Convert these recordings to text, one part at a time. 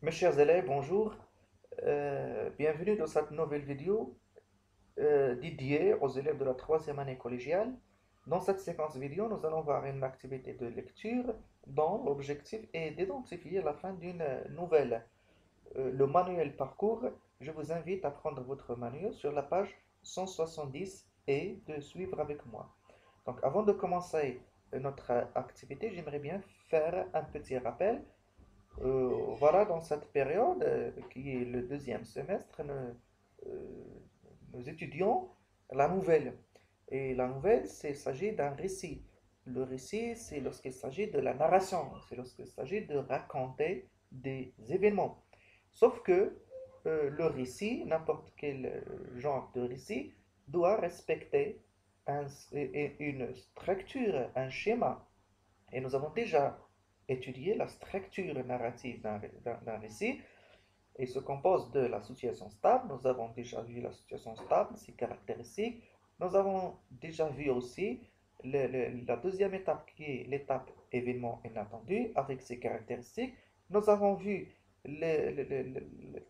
Mes chers élèves, bonjour. Bienvenue dans cette nouvelle vidéo dédiée aux élèves de la troisième année collégiale. Dans cette séquence vidéo, nous allons voir une activité de lecture dont l'objectif est d'identifier la fin d'une nouvelle. Le manuel parcours, je vous invite à prendre votre manuel sur la page 170 et de suivre avec moi. Donc, avant de commencer notre activité, j'aimerais bien faire un petit rappel. Voilà, dans cette période, qui est le deuxième semestre, nous étudions la nouvelle. Et la nouvelle, il s'agit d'un récit. Le récit, c'est lorsqu'il s'agit de la narration, c'est lorsqu'il s'agit de raconter des événements. Sauf que le récit, n'importe quel genre de récit, doit respecter une structure, un schéma. Et nous avons déjà étudié la structure narrative d'un récit et se compose de la situation stable. Nous avons déjà vu la situation stable, ses caractéristiques. Nous avons déjà vu aussi la deuxième étape qui est l'étape événement inattendu avec ses caractéristiques. Nous avons vu la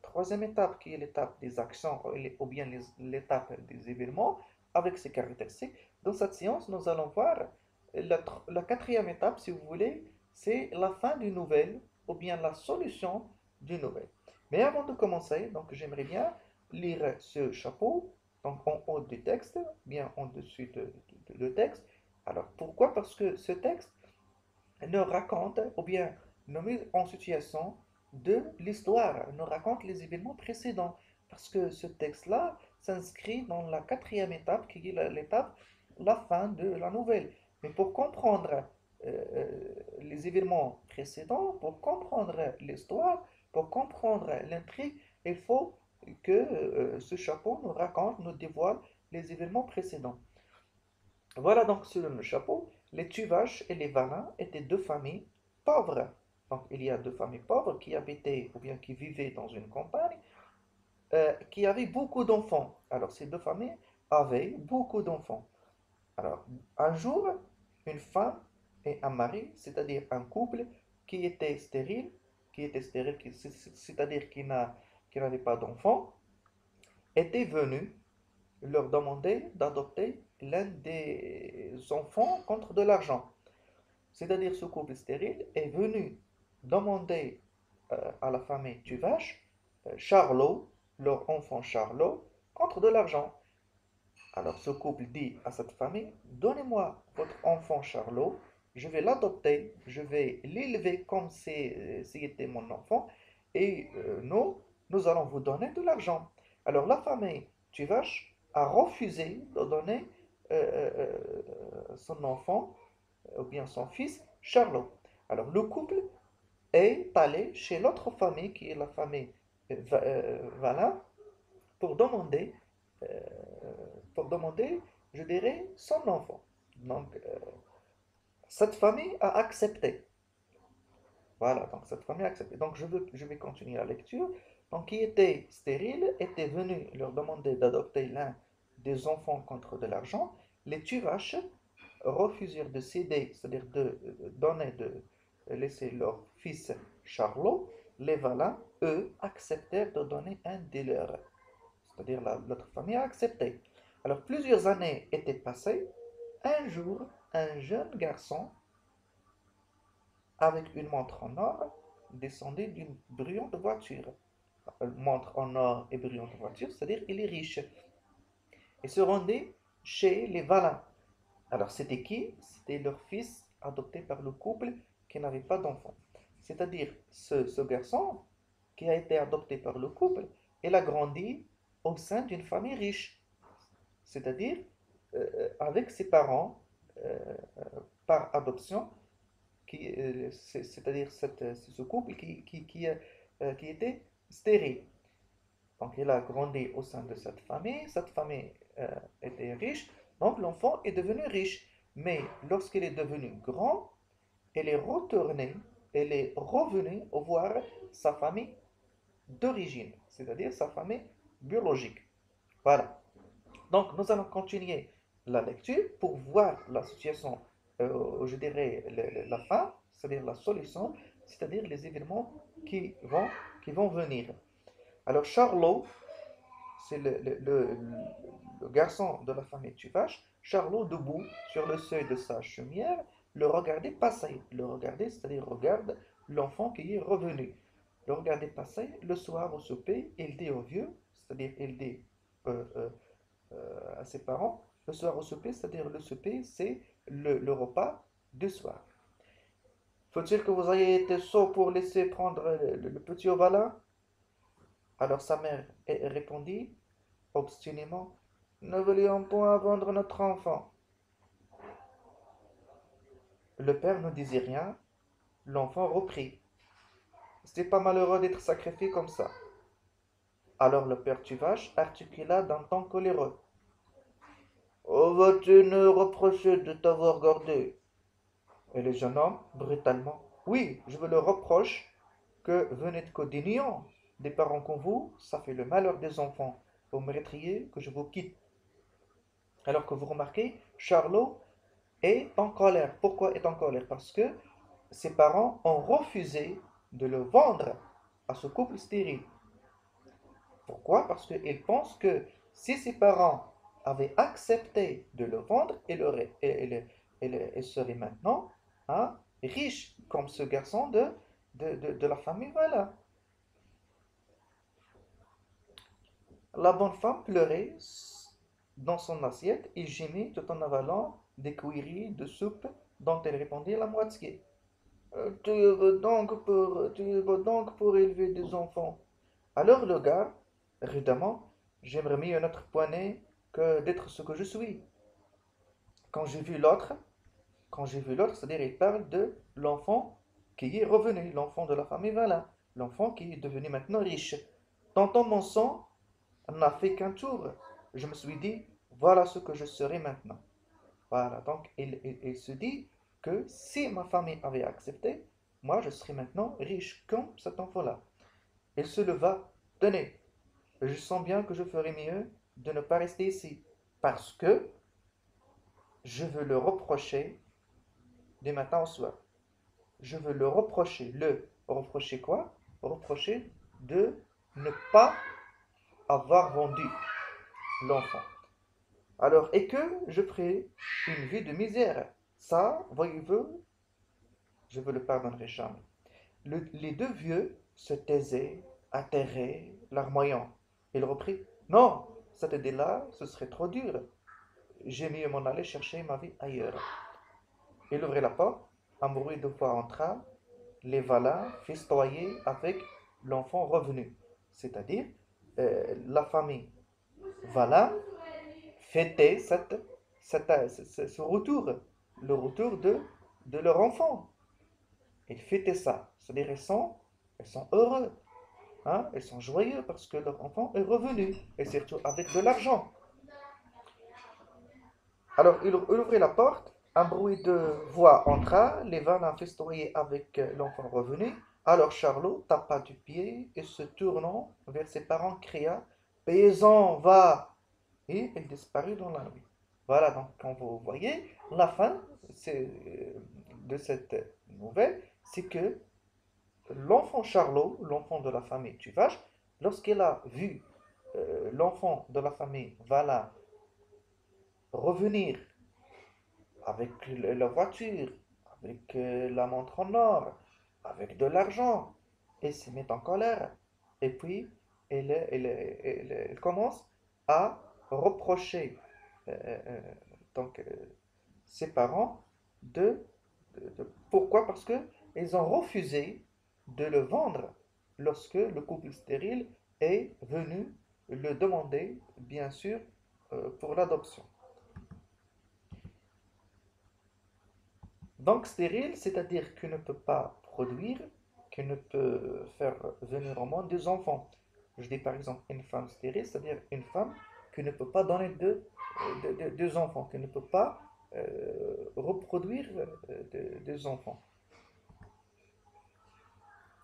troisième étape qui est l'étape des actions ou bien l'étape des événements avec ses caractéristiques. Dans cette séance, nous allons voir la quatrième étape, si vous voulez, c'est la fin d'une nouvelle ou bien la solution d'une nouvelle. Mais avant de commencer, donc j'aimerais bien lire ce chapeau, donc en haut du texte, bien en dessus de texte. Alors pourquoi? Parce que ce texte nous raconte, ou bien nous met en situation de l'histoire, nous raconte les événements précédents. Parce que ce texte-là s'inscrit dans la quatrième étape, qui est l'étape, la fin de la nouvelle. Mais pour comprendre les événements précédents, pour comprendre l'histoire, pour comprendre l'intrigue, il faut que ce chapeau nous raconte, nous dévoile les événements précédents. Voilà donc selon le chapeau, les Tuvaches et les Valins étaient deux familles pauvres. Donc il y a deux familles pauvres qui habitaient ou bien qui vivaient dans une campagne, qui avaient beaucoup d'enfants. Alors ces deux familles avaient beaucoup d'enfants. Alors un jour, une femme et un mari, c'est-à-dire un couple qui était stérile, c'est-à-dire qui n'avait pas d'enfants, étaient venus leur demander d'adopter l'un des enfants contre de l'argent. C'est-à-dire ce couple stérile est venu demander à la famille Tuvache, Charlot, leur enfant Charlot, contre de l'argent. Alors ce couple dit à cette famille, donnez-moi votre enfant Charlot, je vais l'adopter, je vais l'élever comme s'il était mon enfant, et nous allons vous donner de l'argent. Alors la famille Tuvache a refusé de donner son enfant, ou bien son fils, Charlot. Alors le couple est allé chez l'autre famille, qui est la famille Valin, pour demander, euh, pour demander, je dirais, son enfant. Donc, cette famille a accepté. Voilà, donc cette famille a accepté. Donc, je vais continuer la lecture. Donc, qui était stérile était venu leur demander d'adopter l'un des enfants contre de l'argent. Les Tuvaches refusèrent de céder, c'est-à-dire de donner, de laisser leur fils Charlot. Les Valins, eux, acceptèrent de donner un des leurs. C'est-à-dire l'autre famille a accepté. Alors plusieurs années étaient passées. Un jour, un jeune garçon avec une montre en or descendait d'une brillante voiture. Montre en or et brillante voiture, c'est-à-dire il est riche. Et se rendait chez les Valins. Alors c'était qui? C'était leur fils adopté par le couple qui n'avait pas d'enfant. C'est-à-dire ce garçon qui a été adopté par le couple, il a grandi au sein d'une famille riche. C'est-à-dire avec ses parents par adoption, c'est-à-dire ce couple qui était stérile. Donc il a grandi au sein de cette famille était riche, donc l'enfant est devenu riche. Mais lorsqu'il est devenu grand, il est retourné, il est revenu voir sa famille d'origine, c'est-à-dire sa famille biologique. Voilà. Donc, nous allons continuer la lecture pour voir la situation, je dirais la fin, c'est-à-dire la solution c'est-à-dire les événements qui vont venir. Alors Charlot, c'est le garçon de la famille Tuvache. Charlot, debout sur le seuil de sa chaumière, le regardait passer. Le regardait, c'est-à-dire regarde l'enfant qui est revenu. Le regardait passer le soir au souper. Il dit au vieux, c'est-à-dire il dit euh, euh, à ses parents, le soir au souper, c'est-à-dire le souper, c'est le repas du soir. Faut-il que vous ayez été sot pour laisser prendre le petit Ovalin? Alors sa mère répondit obstinément, ne voulions point vendre notre enfant. Le père ne disait rien, l'enfant reprit. C'était pas malheureux d'être sacrifié comme ça. Alors le père Tuvache articula d'un ton coléreux. Oh, vas-tu nous reprocher de t'avoir gardé? Et le jeune homme, brutalement, oui, je vous le reproche que vous n'êtes que d'ignorants. Des parents comme vous, ça fait le malheur des enfants. Vous mériteriez que je vous quitte. Alors que vous remarquez, Charlot est en colère. Pourquoi est en colère? Parce que ses parents ont refusé de le vendre à ce couple stérile. Pourquoi? Parce qu'ils pensent que si ses parents avaient accepté de le vendre, il serait maintenant hein, riche, comme ce garçon de la famille. Voilà. La bonne femme pleurait dans son assiette et gémit tout en avalant des cuillerées de soupe dont elle répondait la moitié. Tu veux donc pour élever des enfants. Alors le gars, rudement, j'aimerais mieux un autre poignet que d'être ce que je suis. Quand j'ai vu l'autre, quand j'ai vu l'autre, c'est-à-dire il parle de l'enfant qui est revenu, l'enfant de la famille Valin, l'enfant qui est devenu maintenant riche. Tonton mon sang n'a fait qu'un tour. Je me suis dit, voilà ce que je serai maintenant. Voilà, donc il se dit que si ma famille avait accepté, moi je serais maintenant riche comme cet enfant-là. Il se leva, tenez, je sens bien que je ferais mieux de ne pas rester ici, parce que je veux le reprocher du matin au soir. Je veux le reprocher. Le reprocher quoi? Reprocher de ne pas avoir vendu l'enfant. Alors, et que je ferai une vie de misère. Ça, voyez-vous, je ne le pardonnerai jamais. Les deux vieux se taisaient, atterrés, larmoyants. Il reprit, non, cette idée-là, ce serait trop dur. J'ai mieux m'en aller chercher ma vie ailleurs. Il ouvrit la porte, un bruit de voix entra, les Valins festoyaient avec l'enfant revenu. C'est-à-dire, la famille Valin fêtait ce retour, le retour de leur enfant. Ils fêtaient ça. C'est-à-dire, ils sont heureux, hein? Ils sont joyeux parce que leur enfant est revenu, et surtout avec de l'argent. Alors, il ouvrit la porte, un bruit de voix entra, les Valins festoyaient avec l'enfant revenu. Alors Charlot tapa du pied et se tournant vers ses parents cria, paysan, va! Et il disparut dans la nuit. Voilà, donc quand vous voyez, la fin de cette nouvelle, c'est que l'enfant Charlot, l'enfant de la famille Tuvache, lorsqu'il a vu l'enfant de la famille Valin revenir avec la voiture, avec la montre en or, avec de l'argent, il se met en colère. Et puis, il commence à reprocher euh, euh, donc, ses parents pourquoi? Parce que ils ont refusé de le vendre lorsque le couple stérile est venu le demander, bien sûr, pour l'adoption. Donc stérile, c'est-à-dire qu'il ne peut pas produire, qu'il ne peut faire venir au monde des enfants. Je dis par exemple une femme stérile, c'est-à-dire une femme qui ne peut pas donner deux enfants, qui ne peut pas reproduire des enfants.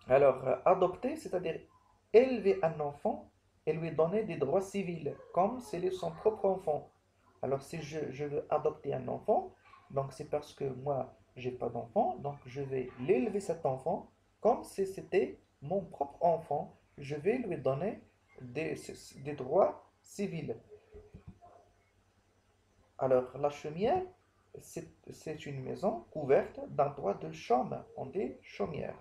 Alors, adopter, c'est-à-dire élever un enfant et lui donner des droits civils, comme s'il est son propre enfant. Alors, si je veux adopter un enfant, donc c'est parce que moi, j'ai pas d'enfant, donc je vais l'élever cet enfant comme si c'était mon propre enfant, je vais lui donner des droits civils. Alors, la chaumière, c'est une maison couverte d'un toit de chaume, on dit chaumière.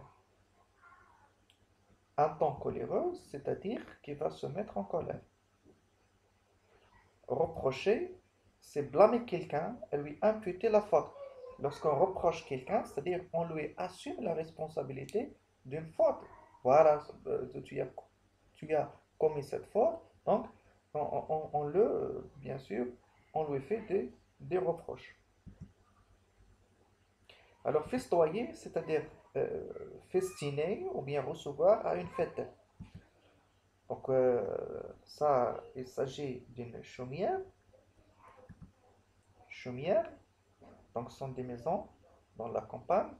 Un temps coléreux, c'est-à-dire qui va se mettre en colère. Reprocher, c'est blâmer quelqu'un et lui imputer la faute. Lorsqu'on reproche quelqu'un, c'est-à-dire on lui assume la responsabilité d'une faute. Voilà, tu as commis cette faute, donc bien sûr, on lui fait des reproches. Alors, festoyer, c'est-à-dire festiner ou bien recevoir à une fête. Donc, ça, il s'agit d'une chaumière. Chaumière, donc, ce sont des maisons dans la campagne,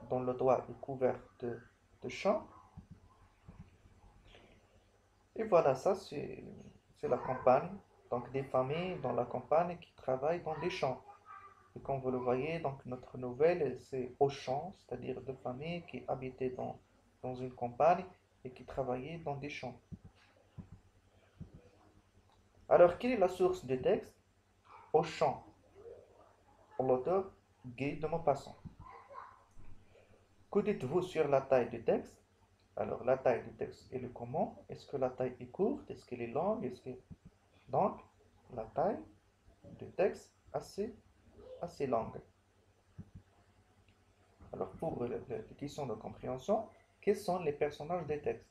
dont le toit est couvert de champs. Et voilà, ça, c'est la campagne. Donc, des familles dans la campagne qui travaillent dans des champs. Et comme vous le voyez, donc notre nouvelle, c'est au champ, c'est-à-dire deux familles qui habitaient dans une campagne et qui travaillaient dans des champs. Alors, quelle est la source du texte? Au champ, l'auteur Guy de Maupassant. Que dites-vous sur la taille du texte? Alors, la taille du texte et le comment. Est-ce que la taille est courte? Est-ce qu'elle est longue? Donc, la taille du texte assez longue. Alors, pour la question de compréhension, quels sont les personnages des textes?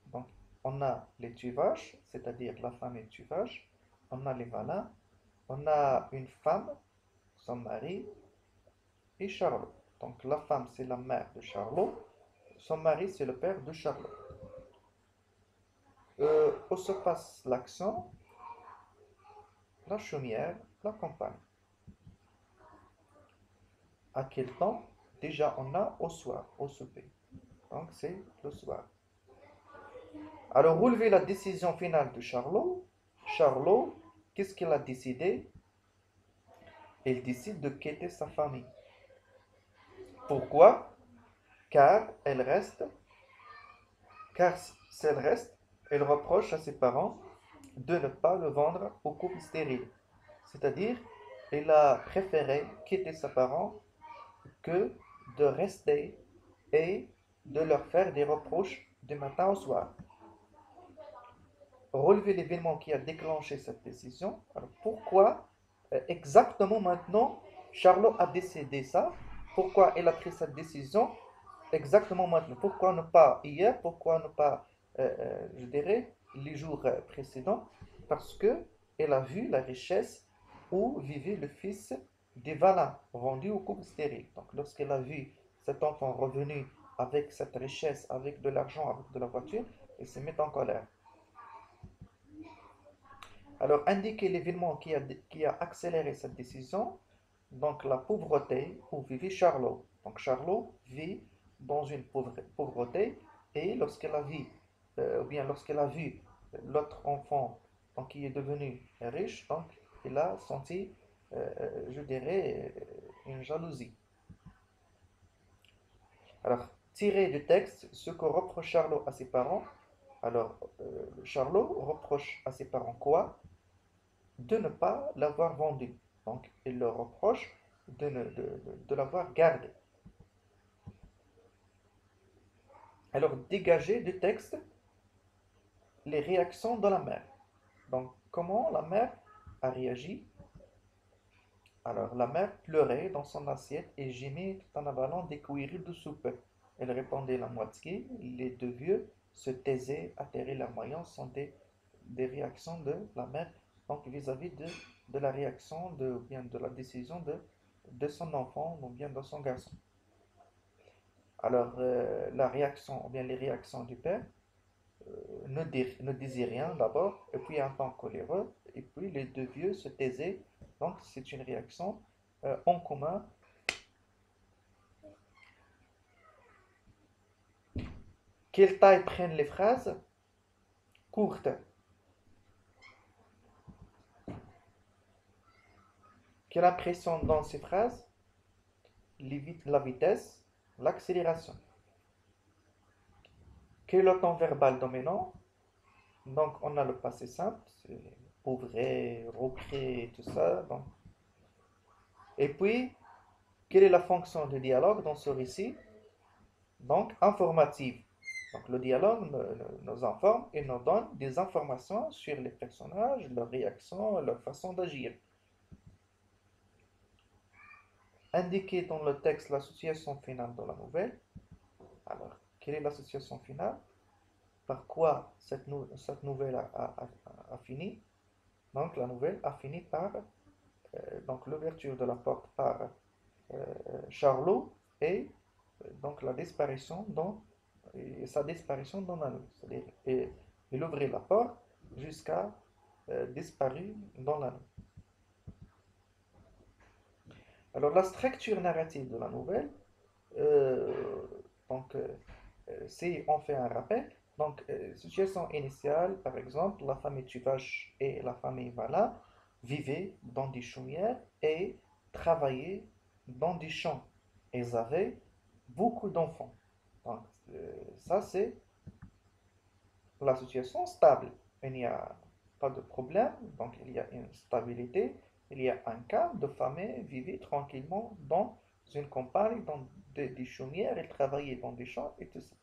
Donc, on a les tuvaches, c'est-à-dire la famille tuvache. On a les malins. On a une femme, son mari, et Charlot. Donc, la femme, c'est la mère de Charlot. Son mari, c'est le père de Charlot. Où se passe l'action? La chaumière, la campagne. À quel temps? Déjà, on a au soir, au souper. Donc, c'est le soir. Alors, relevez la décision finale de Charlot. Charlot, qu'est-ce qu'il a décidé? Il décide de quitter sa famille. Pourquoi? Car elle reste, car si elle reste, elle reproche à ses parents de ne pas le vendre au couple stérile. C'est-à-dire, il a préféré quitter ses parents que de rester et de leur faire des reproches du matin au soir. Relever l'événement qui a déclenché cette décision. Alors pourquoi exactement maintenant Charlot a décidé ça? Pourquoi il a pris cette décision exactement maintenant? Pourquoi ne pas hier? Pourquoi ne pas, je dirais, les jours précédents? Parce que elle a vu la richesse où vivait le fils des Valins, vendu au couple stérile. Donc lorsqu'elle a vu cet enfant revenu avec cette richesse, avec de l'argent, avec de la voiture, elle se met en colère. Alors, indiquer l'événement qui a accéléré cette décision, donc la pauvreté où vivait Charlot. Donc, Charlot vit dans une pauvreté et ou bien lorsqu'elle a vu l'autre enfant donc, qui est devenu riche, donc il a senti, je dirais, une jalousie. Alors, tiré du texte, ce que reproche Charlot à ses parents. Alors, Charlot reproche à ses parents quoi? De ne pas l'avoir vendu. Donc, il leur reproche de l'avoir gardé. Alors, dégager du texte les réactions de la mère. Donc, comment la mère a réagi? Alors, la mère pleurait dans son assiette et gémit tout en avalant des cuillerées de soupe. Elle répondait la moitié. Les deux vieux se taisaient, atterrés larmoyants, sont des réactions de la mère donc vis-à-vis de la réaction ou bien de la décision de son enfant ou bien de son garçon. Alors, la réaction ou bien les réactions du père ne disaient rien d'abord, et puis un temps coléreux, et puis les deux vieux se taisaient. Donc, c'est une réaction en commun. Quelle taille prennent les phrases? Courtes. Quelle impression dans ces phrases? La vitesse, l'accélération. Quel est le temps verbal dominant? Donc, on a le passé simple, c'est ouvrez, recréer, tout ça. Donc. Et puis, quelle est la fonction de dialogue dans ce récit? Donc, informative. Donc, le dialogue nous informe et nous donne des informations sur les personnages, leurs réactions, leur façon d'agir. Indiquer dans le texte l'association finale de la nouvelle. Alors, quelle est l'association finale? Par quoi cette nouvelle a fini? Donc, la nouvelle a fini par donc l'ouverture de la porte par Charlot et donc la disparition dans et sa disparition dans la nuit. C'est-à-dire, il ouvrait la porte jusqu'à disparaître dans la nuit. Alors, la structure narrative de la nouvelle, euh, donc, si on fait un rappel, donc, situation initiale, par exemple, la famille Tuvache et la famille Vala vivaient dans des chaumières et travaillaient dans des champs. Ils avaient beaucoup d'enfants. Donc, ça, c'est la situation stable. Il n'y a pas de problème, donc il y a une stabilité. Il y a un cas de famille vivait tranquillement dans une campagne, dans des chaumières, et travaillait dans des champs et tout ça.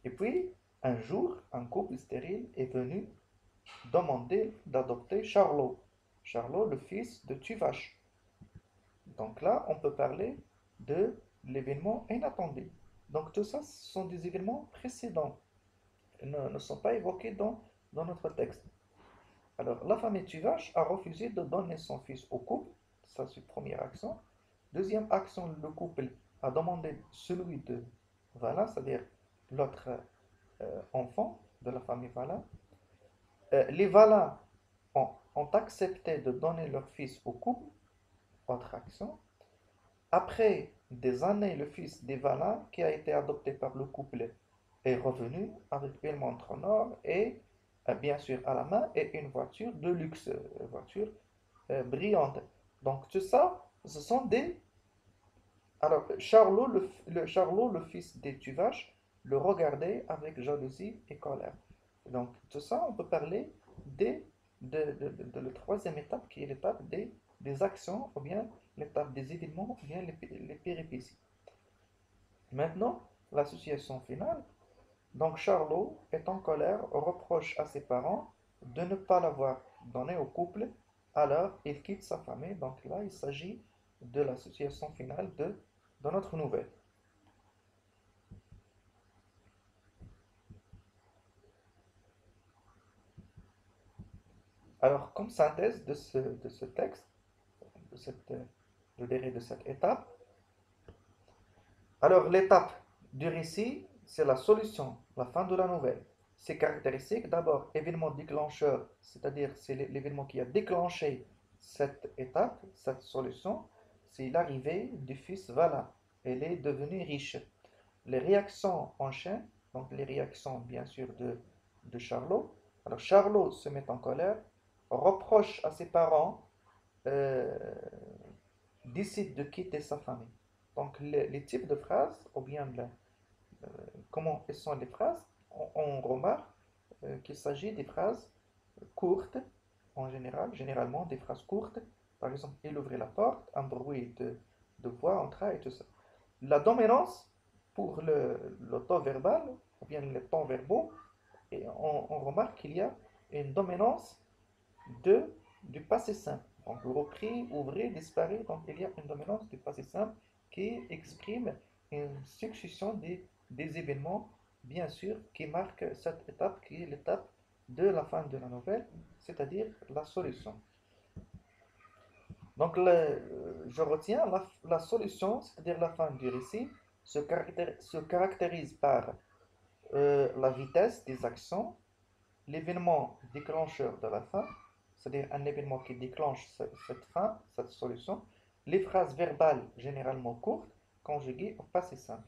Et puis, un jour, un couple stérile est venu demander d'adopter Charlot. Charlot, le fils de Tuvache. Donc là, on peut parler de l'événement inattendu. Donc tout ça, ce sont des événements précédents, ne sont pas évoqués dans notre texte. Alors, la famille Tuvache a refusé de donner son fils au couple, ça c'est première action. Deuxième action, le couple a demandé celui de Vala, c'est-à-dire l'autre enfant de la famille Vala. Les Vala ont accepté de donner leur fils au couple, autre action. Après des années, le fils des Vala, qui a été adopté par le couple, est revenu avec une montre en or et bien sûr à la main et une voiture de luxe, voiture brillante. Donc tout ça, ce sont des... Alors Charlot, le fils des Tuvache, le regardait avec jalousie et colère. Donc tout ça, on peut parler des, de la troisième étape qui est l'étape des actions ou bien l'étape des événements ou bien les péripéties. Maintenant, l'association finale. Donc Charlot est en colère, reproche à ses parents de ne pas l'avoir donné au couple, alors il quitte sa famille. Donc là, il s'agit de l'association finale de notre nouvelle. Alors, comme synthèse de ce texte, de cette, je dirais de cette étape, alors l'étape du récit, c'est la solution, la fin de la nouvelle. Ces caractéristiques, d'abord, événement déclencheur, c'est-à-dire c'est l'événement qui a déclenché cette étape, cette solution, c'est l'arrivée du fils Vala. Elle est devenue riche. Les réactions enchaînent, donc les réactions bien sûr de Charlot. Alors Charlot se met en colère, reproche à ses parents, euh, décide de quitter sa famille. Donc les types de phrases, ou bien euh, comment sont les phrases, on remarque qu'il s'agit des phrases courtes en général, généralement des phrases courtes. Par exemple, il ouvrait la porte, un bruit de voix entra et tout ça. La dominance pour le temps verbal, ou bien les temps verbaux, et on remarque qu'il y a une dominance de, du passé simple. Donc, repris, ouvrez, disparaît. Donc, il y a une dominance du passé simple qui exprime une succession des événements, bien sûr, qui marquent cette étape qui est l'étape de la fin de la nouvelle, c'est-à-dire la solution. Donc, je retiens la solution, c'est-à-dire la fin du récit, se caractérise par la vitesse des actions, l'événement déclencheur de la fin, c'est-à-dire un événement qui déclenche cette fin, cette solution, les phrases verbales généralement courtes, conjuguées au passé simple.